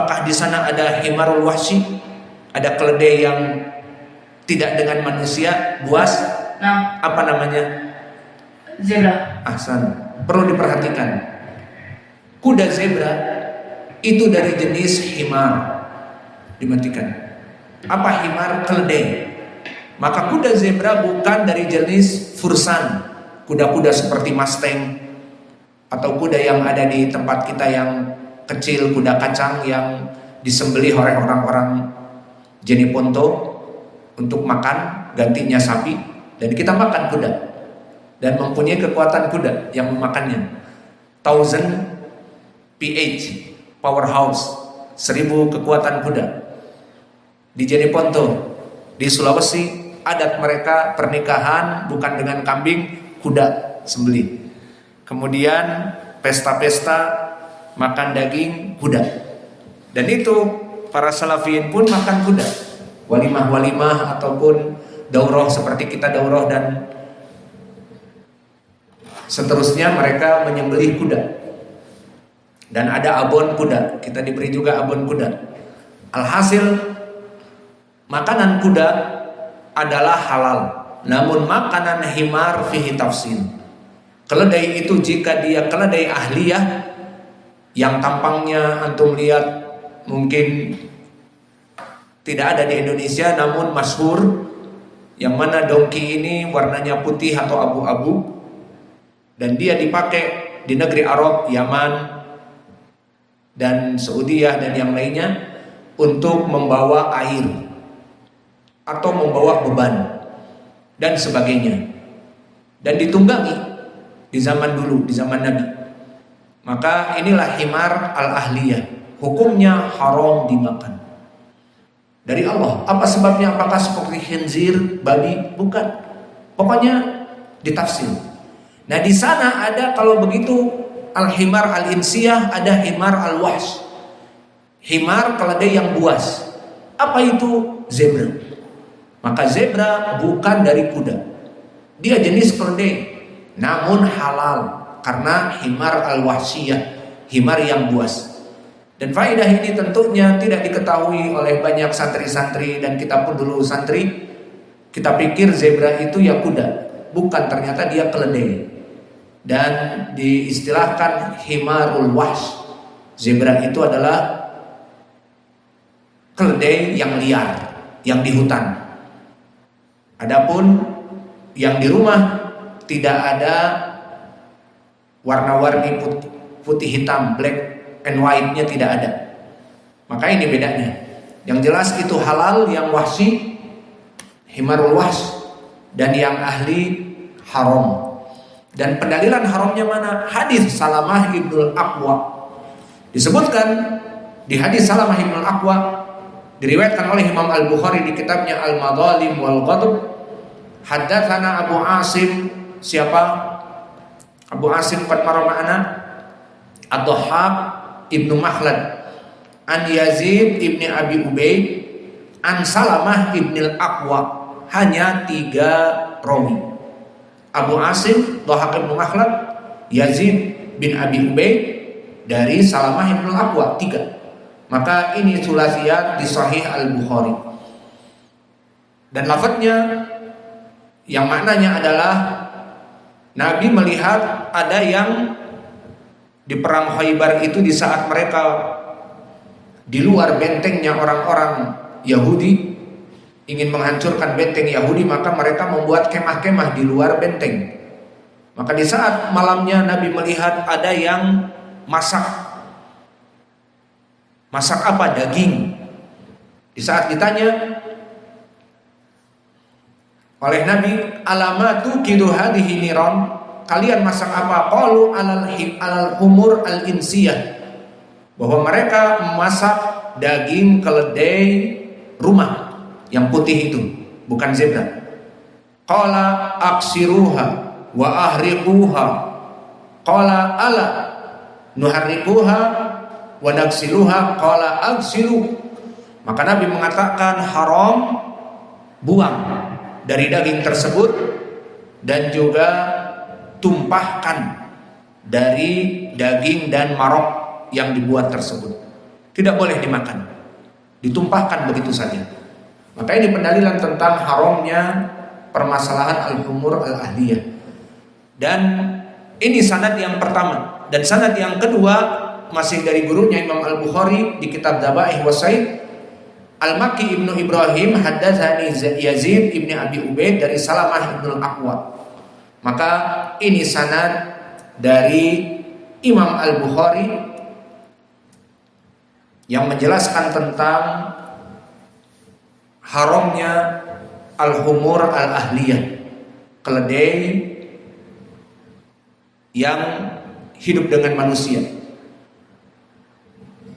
apakah di sana ada himarul wahsy, ada keledai yang tidak dengan manusia, buas? Nah, apa namanya? Zebra. Ahsan. Perlu diperhatikan, kuda zebra itu dari jenis himar. Dimatikan. Apa himar? Keledai. Maka kuda zebra bukan dari jenis fursan, kuda-kuda seperti Mustang atau kuda yang ada di tempat kita yang kecil, kuda kacang yang disembelih oleh orang-orang Jeneponto untuk makan, gantinya sapi, dan kita makan kuda dan mempunyai kekuatan kuda yang memakannya. 1000 PH powerhouse, 1000 kekuatan kuda. Di Jeneponto, di Sulawesi, adat mereka pernikahan bukan dengan kambing, kuda sembelih. Kemudian pesta-pesta makan daging kuda. Dan itu para salafiyin pun makan kuda. Walimah-walimah ataupun daurah seperti kita daurah dan seterusnya, mereka menyembelih kuda. Dan ada abon kuda, kita diberi juga abon kuda. Alhasil, makanan kuda adalah halal. Namun makanan himar fihi tafsil. Keledai itu jika dia keledai ahliyah, yang tampangnya antum lihat mungkin tidak ada di Indonesia namun masyhur, yang mana dongki ini warnanya putih atau abu-abu, dan dia dipakai di negeri Arab, Yaman dan Saudiyah dan yang lainnya untuk membawa air atau membawa beban dan sebagainya, dan ditunggangi di zaman dulu, di zaman Nabi. Maka inilah himar al-ahliyah, hukumnya haram dimakan dari Allah. Apa sebabnya? Apakah seperti khinzir, babi? Bukan. Pokoknya ditafsir. Nah, di sana ada, kalau begitu, al-himar al-insiyah, ada himar al-wahsh, himar keledai yang buas. Apa itu? Zebra. Maka zebra bukan dari kuda, dia jenis keledai, namun halal karena himar al-wahsiyah, himar yang buas. Dan faedah ini tentunya tidak diketahui oleh banyak santri-santri, dan kita pun dulu santri, kita pikir zebra itu ya kuda, bukan, ternyata dia keledai. Dan diistilahkan himarul wahsh, zebra itu adalah keledai yang liar, yang di hutan. Adapun yang di rumah tidak ada warna-warni putih hitam, black and white-nya tidak ada. Maka ini bedanya. Yang jelas itu halal, yang wahsi himarul wahsh, dan yang ahli haram. Dan pendalilan haramnya mana? Hadis Salamah ibnul Aqwa. Disebutkan di hadis Salamah ibnul Aqwa, diriwayatkan oleh Imam Al-Bukhari di kitabnya Al-Madhalim wal Ghadab. Haddatsana Abu Asim. Siapa? Abu Asim qad marra ma'ana Ad-Dhahhak ibnu Makhlad an Yazid ibni Abi Ubaid an Salamah ibnil Aqwa. Hanya 3 rawi. Abu Asim, Dhahhak ibnu Makhlad, Yazid bin Abi Ubaid, dari Salamah ibnul Aqwa, 3. Maka ini sulasiyat di Sahih Al-Bukhari. Dan lafadznya yang maknanya adalah Nabi melihat ada yang di perang Khaybar itu, di saat mereka di luar bentengnya orang-orang Yahudi ingin menghancurkan benteng Yahudi, maka mereka membuat kemah-kemah di luar benteng. Maka di saat malamnya Nabi melihat ada yang masak apa? Daging. Di saat ditanya oleh Nabi, alamatu kidu hadhihi niran, kalian masak apa? Qalu alal humur al-insiyah, bahwa mereka memasak daging keledai rumah yang putih itu, bukan zebra. Qala aksiruha wa ahriquha. Qala ala nuharriquha wa naksiluha. Qala aksiru. Maka Nabi mengatakan haram, buang dari daging tersebut, dan juga tumpahkan dari daging dan marok yang dibuat tersebut. tidak boleh dimakan, ditumpahkan begitu saja. Maka ini pendalilan tentang haramnya permasalahan al-humur al-ahliyah. Dan ini sanad yang pertama. Dan sanad yang kedua masih dari gurunya Imam Al-Bukhari di kitab Dzabaih wa Sayd. Al-Makki ibnu Ibrahim haddatsani Yazid ibni Abi Ubaid dari Salamah ibnu Al-Aqwa. Maka ini sanad dari Imam Al-Bukhari yang menjelaskan tentang haramnya al-humur al-ahliyah, keledai yang hidup dengan manusia.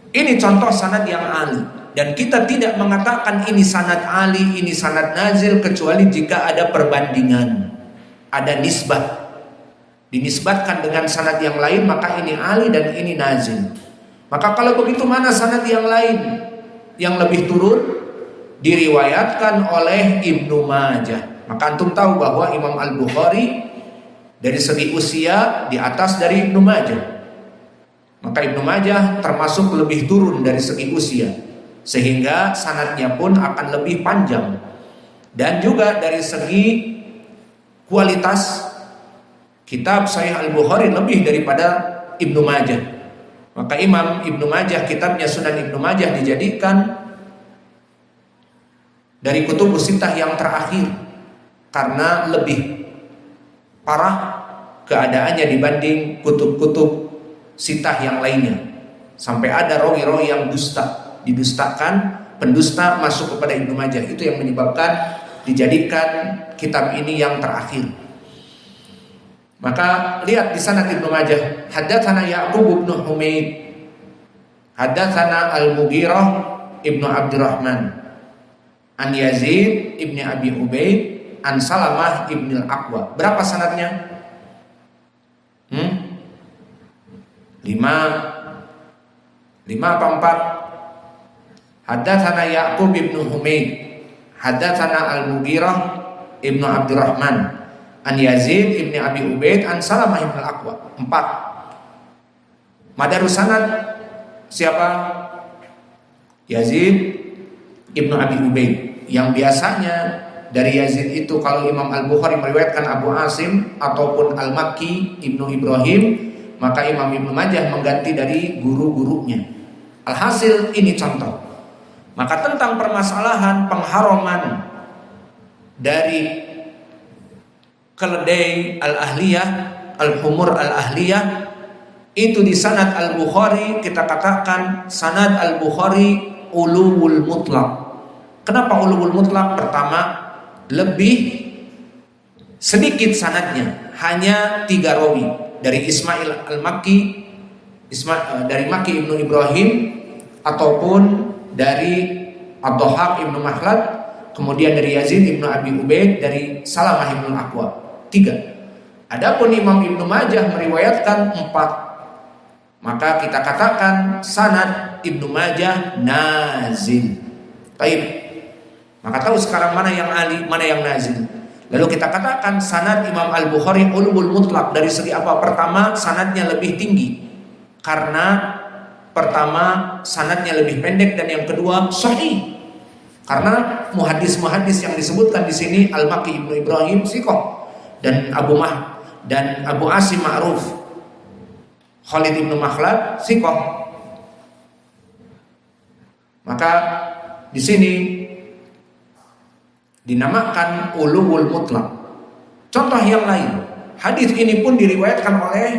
Ini contoh sanad yang ali, dan kita tidak mengatakan ini sanad ali, ini sanad nazil, kecuali jika ada perbandingan, ada nisbah, dinisbatkan dengan sanad yang lain, maka ini ali dan ini nazil. Maka kalau begitu, mana sanad yang lain yang lebih turun? Diriwayatkan oleh Ibnu Majah. Maka antum tahu bahwa Imam Al-Bukhari dari segi usia di atas dari Ibnu Majah. Maka Ibnu Majah termasuk lebih turun dari segi usia, sehingga sanadnya pun akan lebih panjang. Dan juga dari segi kualitas, kitab Sahih Al-Bukhari lebih daripada Ibnu Majah. Maka Imam Ibnu Majah, kitabnya Sunan Ibnu Majah dijadikan dari kutubus sittah yang terakhir karena lebih parah keadaannya dibanding kutub-kutub sittah yang lainnya. Sampai ada rawi-rawi yang dusta, didustakan, pendusta masuk kepada Ibnu Majah. Itu yang menyebabkan dijadikan kitab ini yang terakhir. Maka lihat di sanad Ibnu Majah, haddatsana Ya'qub bin Humaid, haddatsana Al-Mughirah ibnu Abdurrahman, an Yazid ibni Abi Ubaid, an Salamah ibni Al-Aqwa. Berapa sanadnya? 5 apa 4? Haddatsana Ya'qub bin Humaid, haddatsana Al-Mughirah ibnu Abdurrahman, an Yazid ibni Abi Ubaid, an Salamah ibn Al-Aqwa. 4. Madarus sanad siapa? Yazid ibnu Abi Ubaid. Yang biasanya dari Yazid itu, kalau Imam Al-Bukhari meriwayatkan Abu Asim ataupun Al-Makki ibnu Ibrahim, maka Imam Ibnu Majah mengganti dari guru-gurunya. Alhasil ini contoh. Maka tentang permasalahan pengharaman dari keledai al-ahliyah, al-humur al-ahliyah, itu di sanad Al-Bukhari kita katakan sanad Al-Bukhari uluwul mutlaq. Kenapa uluwul mutlaq? Pertama, lebih sedikit sanadnya, hanya 3 rawi dari Ismail Al-Makki, dari Makki ibnu Ibrahim, ataupun dari Ad-Dhahhak ibnu Makhlad, kemudian dari Yazid ibnu Abi Ubaid, dari Salamah ibnu Al-Aqwa. 3. Adapun Imam Ibnu Majah meriwayatkan 4. Maka kita katakan sanad Ibnu Majah nazil. Baik. Maka tahu sekarang mana yang ali, mana yang nazil. Lalu kita katakan sanad Imam Al-Bukhari ulul mutlak. Dari segi apa? Pertama, sanadnya lebih tinggi karena pertama sanadnya lebih pendek, dan yang kedua sahih. Karena muhaddis-muhaddis yang disebutkan di sini Al-Makki ibnu Ibrahim siqah, dan Abu Asim ma'ruf, Khalid ibnu Makhlad siqah. Maka di sini dinamakan ulul mutlak. Contoh yang lain, hadis ini pun diriwayatkan oleh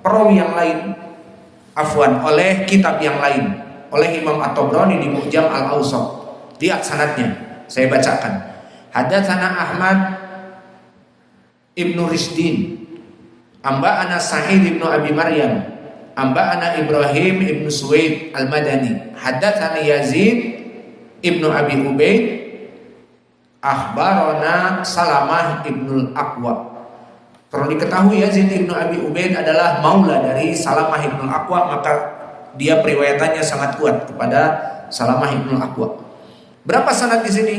perawi yang lain, oleh kitab yang lain, oleh Imam At-Tabrani di Mu'jam Al-Awsat. Lihat sanadnya, saya bacakan. Haddatsana Ahmad ibnu Rishdin, amba'ana Sa'id ibnu Abi Maryam, amba'ana Ibrahim ibnu Suwaid Al-Madani, haddatsana Yazid ibnu Abi Ubaid, akhbarana Salamah ibnu Al-Aqwa. Perlu diketahui Yazid ibnu Abi Ubaid adalah maula dari Salamah ibnu Al-Aqwa, maka dia periwayatannya sangat kuat kepada Salamah ibnu Al-Aqwa. Berapa sanad di sini?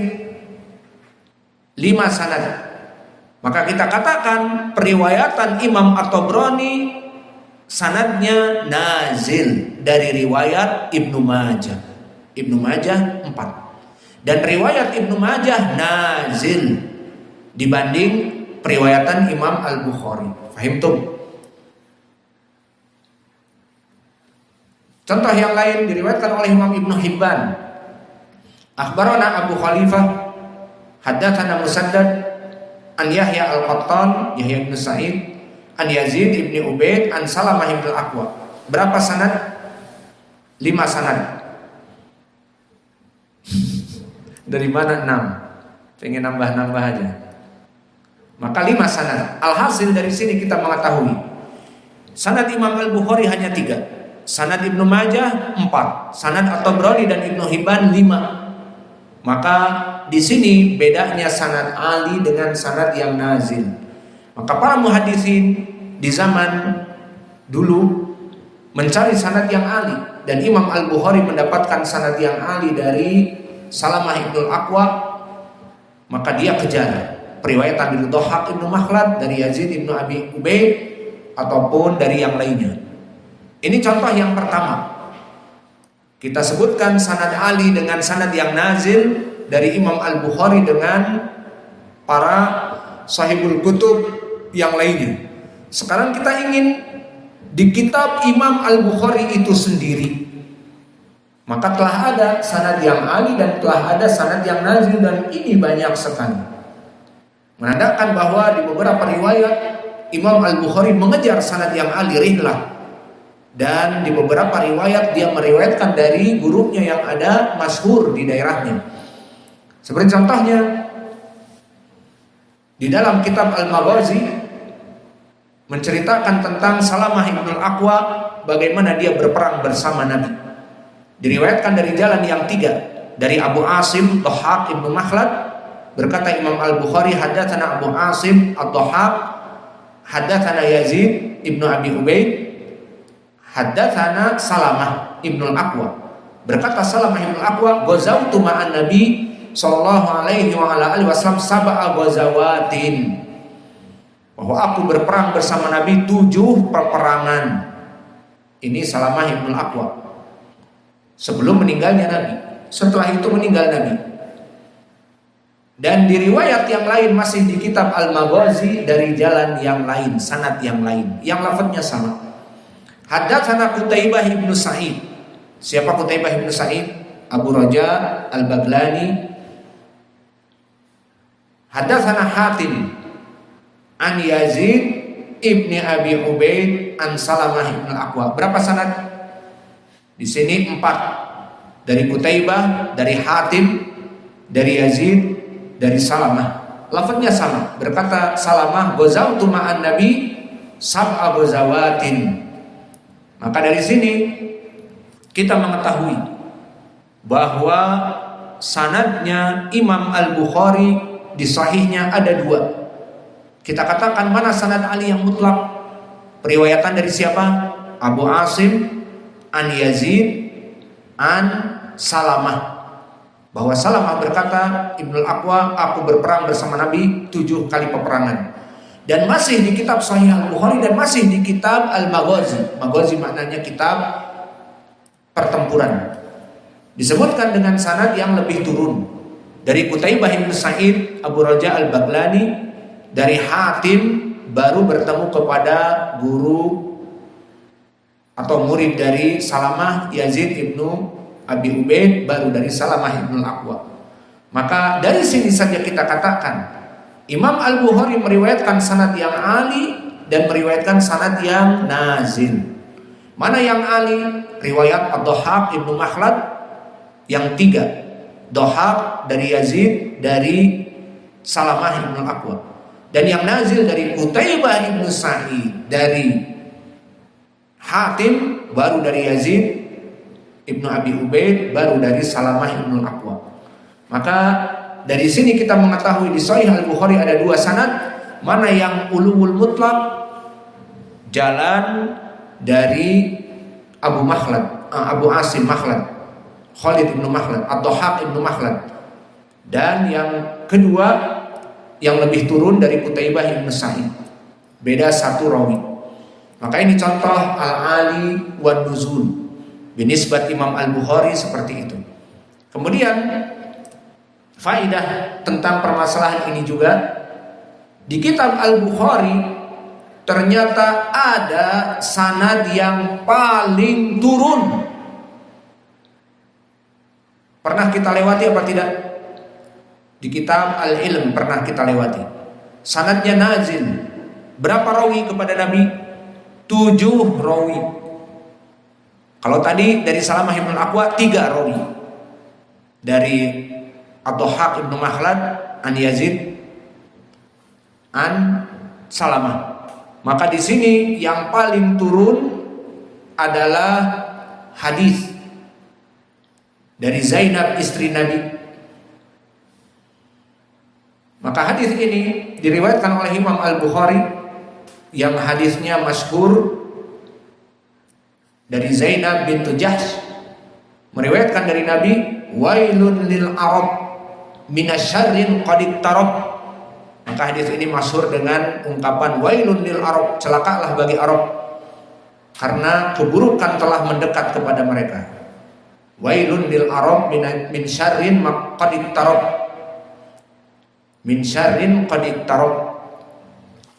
5 sanad. Maka kita katakan periwayatan Imam At-Tabrani sanadnya nazil dari riwayat Ibnu Majah. Ibnu Majah 4. Dan riwayat Ibnu Majah nazil dibanding periwayatan Imam Al-Bukhari. Fahimtum? Contoh yang lain diriwayatkan oleh Imam Ibnu Hibban. Akhbarana Abu Khalifah haddatsana Musaddad an Yahya Al-Qattan, Yahya bin Sa'id, an Yazid ibn Ubaid, an Salamah ibn Al-Aqwa. Berapa sanad? 5 sanad. Dari mana 6? Pengen nambah-nambah aja. Maka 5 sanad. Alhasil dari sini kita mengetahui sanad Imam Al-Bukhari hanya 3, sanad Ibnu Majah 4, sanad At-Tabrani dan Ibnu Hibban 5. Maka di sini bedanya sanad ali dengan sanad yang nazil. Maka para muhaddisin di zaman dulu mencari sanad yang ali, dan Imam Al-Bukhari mendapatkan sanad yang ali dari Salamah ibn Al-Aqwa, maka dia kejar periwayatan dari Dhahhak ibn Makhlad, dari Yazid ibn Abi Ubaid, ataupun dari yang lainnya. Ini contoh yang pertama. Kita sebutkan sanad ali dengan sanad yang nazil dari Imam Al-Bukhari dengan para sahibul kutub yang lainnya. Sekarang kita ingin di kitab Imam Al-Bukhari itu sendiri, maka telah ada sanad yang ali dan telah ada sanad yang nazil, dan ini banyak sekali. Menandakan bahwa di beberapa riwayat Imam Al-Bukhari mengejar sanad yang ali rihlah, dan di beberapa riwayat dia meriwayatkan dari gurunya yang ada masyhur di daerahnya. Seperti contohnya di dalam kitab Al-Maghazi menceritakan tentang Salamah ibn Al-Aqwa, bagaimana dia berperang bersama Nabi. Diriwayatkan dari jalan yang 3, dari Abu Asim Dhahhak ibn Makhlad. Berkata Imam Al-Bukhari, haddatsana Abu Asim Ad-Dhahhak, haddatsana Yazid ibn Abi Ubaid, haddatsana Salamah ibn Al-Aqwa. Berkata Salamah ibn Al-Aqwa, ghazawtu ma'an Nabi sallallahu alaihi wa ala alihi wasallam sab'a ghazawatin, bahwa aku berperang bersama Nabi 7 peperangan. Ini Salamah ibn Al-Aqwa sebelum meninggalnya Nabi. Setelah itu meninggal Nabi. Dan di riwayat yang lain masih di kitab Al-Maghazi dari jalan yang lain, sanad yang lain, yang lafadznya sama. Haddatsana Qutaibah ibn Sa'id. Siapa Qutaibah ibn Sa'id? Abu Raja Al-Baglani. Haddatsana Hatim an Yazid ibni Abi Ubaid an Salamah ibn Al-Aqwa. Berapa sanad? Di sini 4. Dari Qutaibah, dari Hatim, dari Yazid, dari Salamah. Lafadznya sama. Berkata Salamah, ghazawtu ma'an Nabi sab'a ghazawatin. Maka dari sini kita mengetahui bahwa sanadnya Imam Al-Bukhari di sahihnya ada 2. Kita katakan mana sanad ali yang mutlak? Periwayatan dari siapa? Abu Asim an Yazid an Salamah. Bahwa Salamah berkata, Ibnu Al-Aqwa, aku berperang bersama Nabi 7 kali peperangan. Dan masih di kitab Sahih Al-Bukhari dan masih di kitab Al-Maghazi. Maghazi maknanya kitab pertempuran. Disebutkan dengan sanad yang lebih turun. Dari Qutaibah bin Sa'id, Abu Raja Al-Baglani, dari Hatim, baru bertemu kepada guru atau murid dari Salamah, Yazid ibnu Abi Ubaid, baru dari Salamah ibn Al-Aqwa. Maka dari sini saja kita katakan Imam Al-Bukhari meriwayatkan sanad yang ali dan meriwayatkan sanad yang nazil. Mana yang ali? Riwayat Ad-Dhahhak ibn Makhlad yang 3. Dhahhak dari Yazid, dari Salamah ibn Al-Aqwa. Dan yang nazil dari Qutaibah ibn Sa'id, dari Hatim, baru dari Yazid ibnu Abi Ubaid, baru dari Salamah ibn Al-Aqwa. Maka dari sini kita mengetahui di Sahih Al-Bukhari ada 2 sanad. Mana yang ulumul mutlak? Jalan dari Abu Makhlad, Abu Asim Makhlad, Khalid ibn Makhlad, Ad-Dhahhak ibn Makhlad. Dan yang kedua yang lebih turun dari Qutaibah ibn Sa'id. Beda 1 rawi. Maka ini contoh al-ali wan nuzul binisbat Imam Al-Bukhari seperti itu. Kemudian faidah tentang permasalahan ini juga, di kitab Al-Bukhari ternyata ada sanad yang paling turun. Pernah kita lewati apa tidak? Di kitab Al-Ilm pernah kita lewati. Sanadnya nazil. Berapa rawi kepada Nabi? 7 rawi. Kalau tadi dari Salamah ibn Aqwa 3 rawi. Dari Ad-Dhahhak ibn Makhlad an Yazid an Salamah. Maka di sini yang paling turun adalah hadis dari Zainab istri Nabi. Maka hadis ini diriwayatkan oleh Imam Al-Bukhari yang hadisnya masyhur dari Zainab bintu Jahsh, meriwayatkan dari Nabi, wailun lil arab minasyarrin qad iqtarab. Maka hadis ini masyhur dengan ungkapan wailun lil arab, celakalah bagi Arab karena keburukan telah mendekat kepada mereka. Wailun lil arab min syarrin qad iqtarab. Min syarrin qad iqtarab.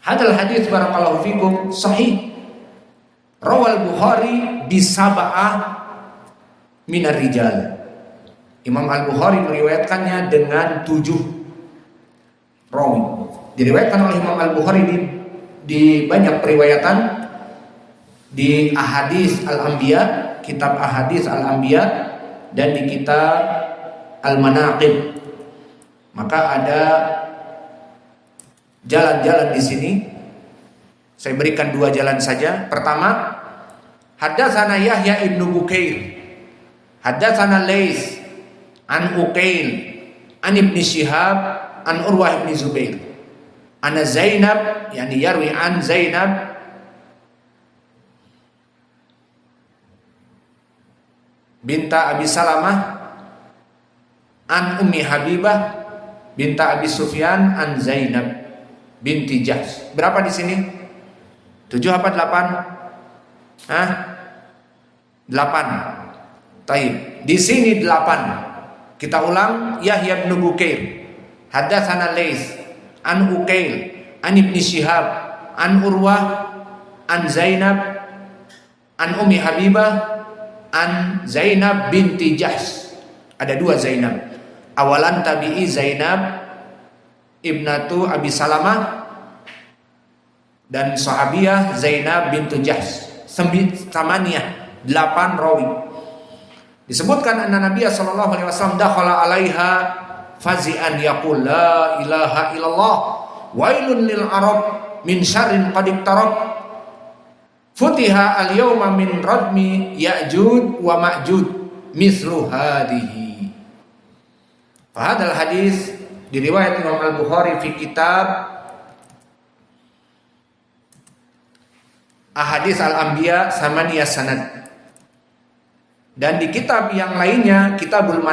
Hadal hadis barakallahu fikum sahih. Rawal Bukhari bisab'ah minar rijal. Imam Al-Bukhari meriwayatkannya dengan 7 rawi. Diriwayatkan oleh Imam Al-Bukhari di banyak periwayatan, di Ahadits Al-Anbiya, kitab Ahadits Al-Anbiya, dan di kitab Al-Manaqib. Maka ada jalan-jalan di sini. Saya berikan 2 jalan saja. Pertama, haddatsana Yahya ibnu Bukair, haddatsana Lais an Uqail an Ibnu Syihab an Urwah bin Zubair ana Zainab, yani yarwi an Zainab binta Abi Salamah an Ummi Habibah binta Abi Sufyan an Zainab binti Jahsh. Berapa di sini? 7 apa 8? 8. Taib. Di sini 8. Kita ulang. Yahya bin Bukair, haddatsana Lais an Uqail an Ibnu Syihab an Urwah an Zainab an Ummi Habibah an Zainab binti Jahsh. Ada 2 Zainab. Awalan tabi'i Zainab ibnatu Abi Salamah, dan sahabiyah Zainab bintu Jahsh. 8 rawi. Disebutkan anna Nabi sallallahu alaihi wasallam dakhala 'alaiha fazi'an yaqul la ilaha illallah wailun lil arab min syarrin qad iqtarab futiha al yawma min radmi ya'jud wa ma'jud mislu hadhihi. Fahadal hadis diriwayat Imam Al-Bukhari fi kitab Ahadits Al-Anbiya samaniyah sanad, dan di kitab yang lainnya Kitabul Manaqib